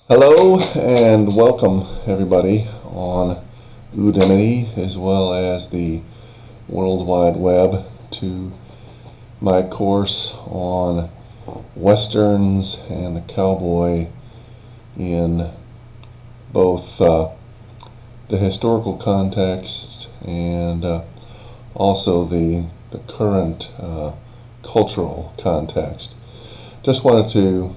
Hello and welcome everybody on Udemy as well as the World Wide Web to my course on Westerns and the cowboy in both the historical context and also the current cultural context. Just wanted to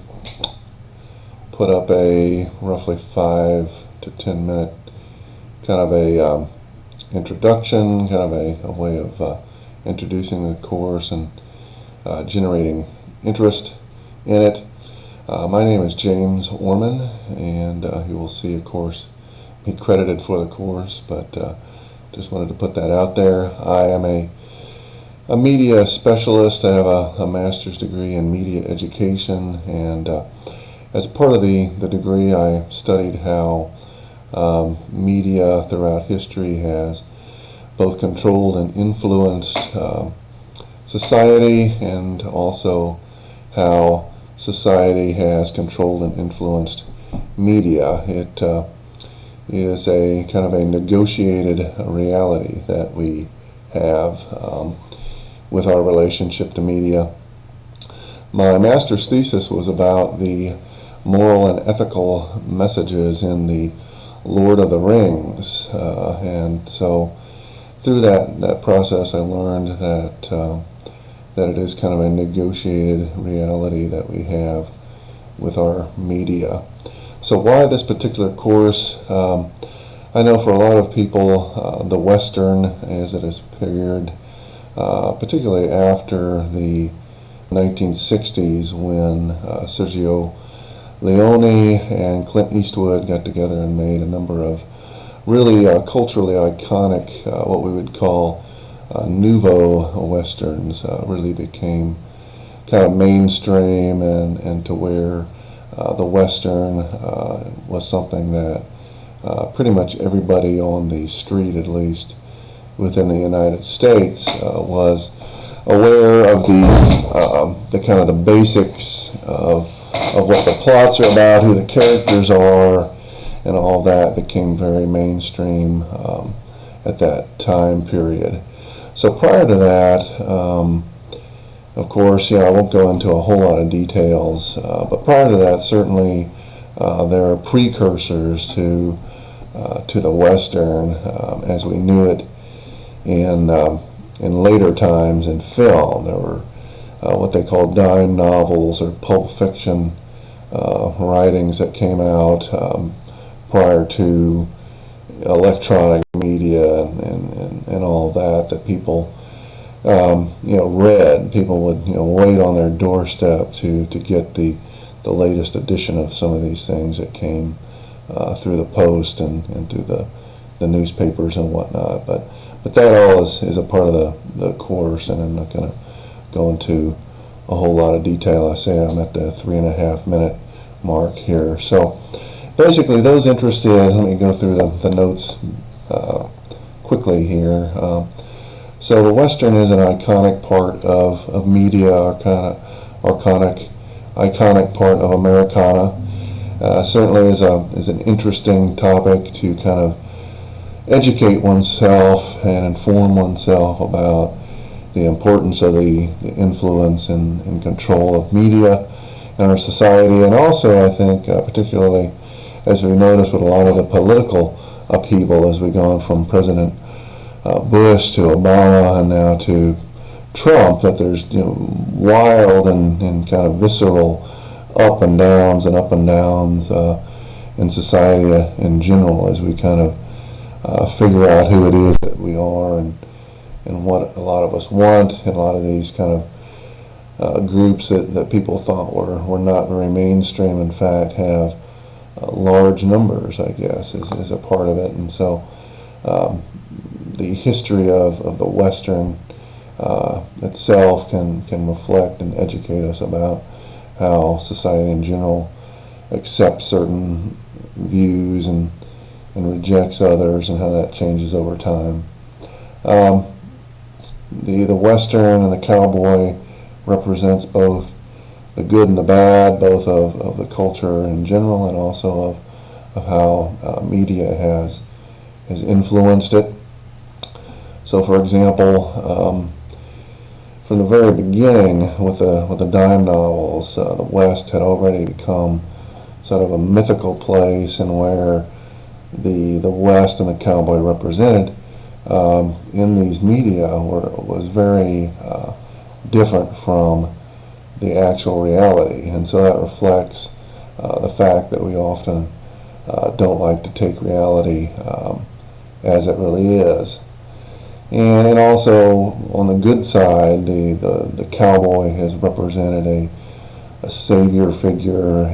put up a roughly 5 to 10 minute kind of a introduction, kind of a way of introducing the course and generating interest in it. My name is James Orman, and you will see, of course, me credited for the course, but just wanted to put that out there. I am a media specialist. I have a master's degree in media education, and as part of the degree, I studied how media throughout history has both controlled and influenced society, and also how society has controlled and influenced media. It is a kind of a negotiated reality that we have with our relationship to media. My master's thesis was about the moral and ethical messages in the Lord of the Rings, and so through that process I learned that it is kind of a negotiated reality that we have with our media. So why this particular course? I know for a lot of people the Western, as it is appeared, particularly after the 1960s when Sergio Leone and Clint Eastwood got together and made a number of really culturally iconic, what we would call nouveau westerns, really became kind of mainstream, and to where the Western was something that pretty much everybody on the street, at least within the United States, was aware of the kind of the basics of what the plots are about, who the characters are, and all that became very mainstream at that time period. So prior to that, of course, I won't go into a whole lot of details, but prior to that, certainly there are precursors to the Western as we knew it in later times in film. There were what they call dime novels or pulp fiction writings that came out prior to electronic media and all that people read. People would wait on their doorstep to get the latest edition of some of these things that came through the post and through the newspapers and whatnot. But that all is a part of the course, and I'm not going to go into a whole lot of detail. I say I'm at the 3.5 minute mark here. So basically, those interested, let me go through the notes quickly here. So the Western is an iconic part of media, or kind of iconic part of Americana. Certainly is an interesting topic to kind of educate oneself and inform oneself about the importance of the influence and control of media in our society, and also I think particularly as we notice with a lot of the political upheaval as we've gone from President Bush to Obama and now to Trump, that there's wild and kind of visceral up and downs in society in general as we kind of figure out who it is that we are and what a lot of us want, and a lot of these kind of groups that people thought were not very mainstream, in fact, have large numbers, I guess, is a part of it. And so the history of the Western itself can reflect and educate us about how society in general accepts certain views and rejects others, and how that changes over time. The Western and the cowboy represents both the good and the bad, both of the culture in general and also of how media has influenced it. So, for example, from the very beginning with the dime novels, the West had already become sort of a mythical place, and where the West and the cowboy represented in these media was very different from the actual reality, and so that reflects the fact that we often don't like to take reality as it really is. And also on the good side, the cowboy has represented a savior figure,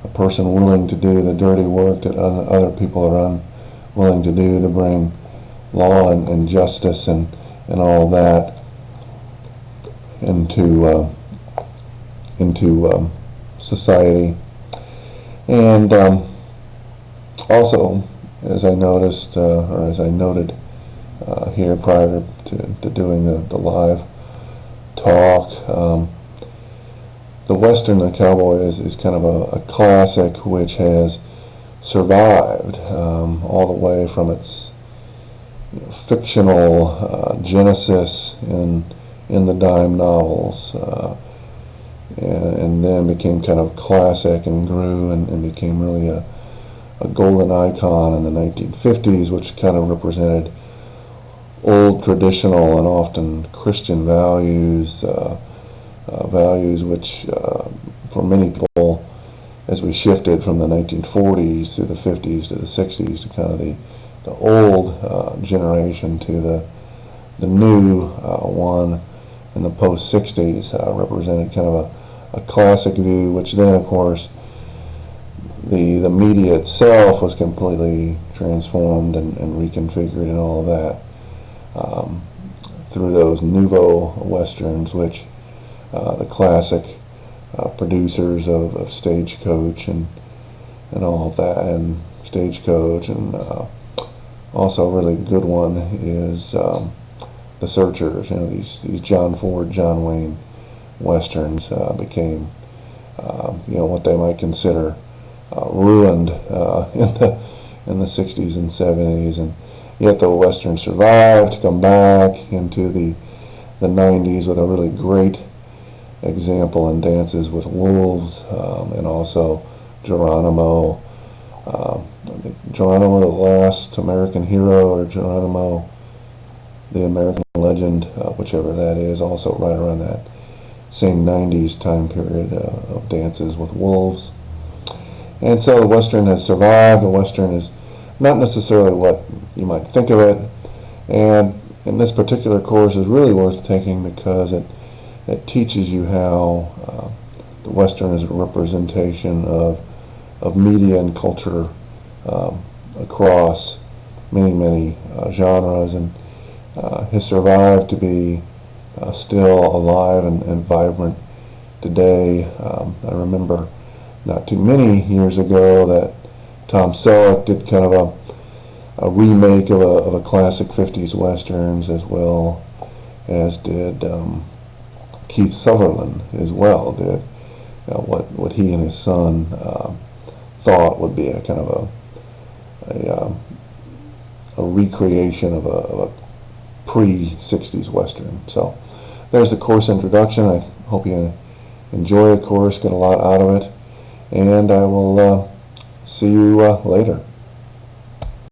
a person willing to do the dirty work that other people are unwilling to do, to bring law and justice and all that into society. And also, as I noticed, or as I noted here prior to doing the live talk, the Western, the cowboy, is kind of a classic which has survived all the way from its fictional genesis in the dime novels, and then became kind of classic and grew and became really a golden icon in the 1950s, which kind of represented old traditional and often Christian values, values which for many people, as we shifted from the 1940s through the 50s to the 60s to kind of the old generation to the new one in the post-60s, represented kind of a classic view, which then, of course, the media itself was completely transformed and reconfigured and all of that through those nouveau westerns, which the classic producers of Stagecoach and all of that, and Stagecoach, and also a really good one is The Searchers. You know, these John Ford, John Wayne westerns became what they might consider ruined in the 60s and 70s, and yet the western survived to come back into the 90s with a really great example in Dances with Wolves, and also Geronimo. Geronimo the Last American Hero, or Geronimo the American Legend, whichever that is, also right around that same 90s time period of Dances with Wolves. And so the Western has survived. The Western is not necessarily what you might think of it, and in this particular course is really worth taking because it teaches you how the Western is a representation of media and culture across many genres, and has survived to be still alive and vibrant today. I remember not too many years ago that Tom Selleck did kind of a remake of a classic 50s westerns, as well as did Keith Sutherland as well, did what he and his son thought would be a kind of a recreation of a pre-60s western. So there's the course introduction. I hope you enjoy the course, get a lot out of it, and I will see you later.